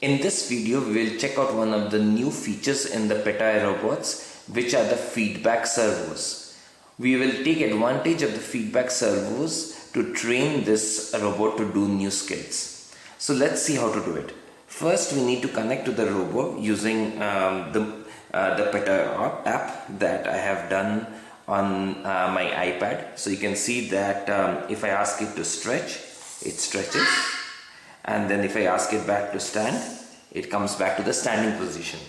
In this video, we will check out one of the new features in the Petoi robots, which are the feedback servos. We will take advantage of the feedback servos to train this robot to do new skills. So let's see how to do it. First, we need to connect to the robot using the Petoi app that I have done on my iPad. So you can see that if I ask it to stretch, it stretches. And then if I ask it back to stand, it comes back to the standing position.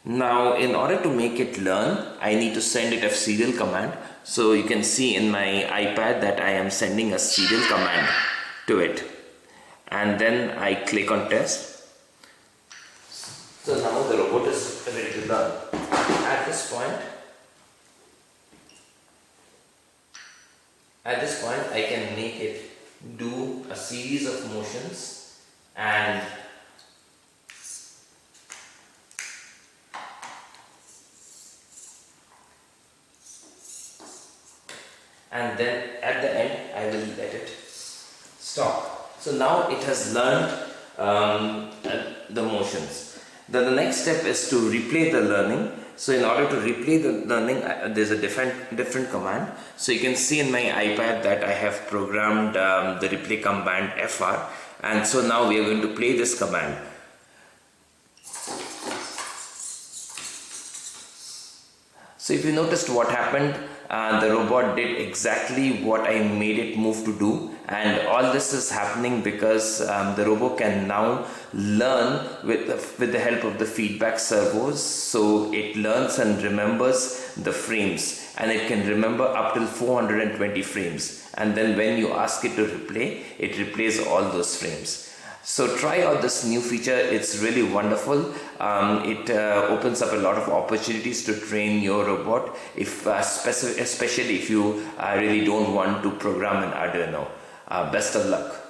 Now in order to make it learn, I need to send it a serial command. So you can see in my iPad that I am sending a serial command to it. And then I click on test. So now the robot is ready to learn. At this point I can make it do a series of motions and then at the end I will let it stop. So now it has learned the motions. Then the next step is to replay the learning. So in order to replay the learning, there's a different command. So you can see in my iPad that I have programmed the replay command FR, and so now we are going to play this command. So if you noticed what happened, the robot did exactly what I made it move to do, and all this is happening because the robot can now learn with the help of the feedback servos. So it learns and remembers the frames, and it can remember up till 420 frames, and then when you ask it to replay, it replays all those frames. So try out this new feature. It's really wonderful. It opens up a lot of opportunities to train your robot, especially if you really don't want to program an Arduino. Best of luck.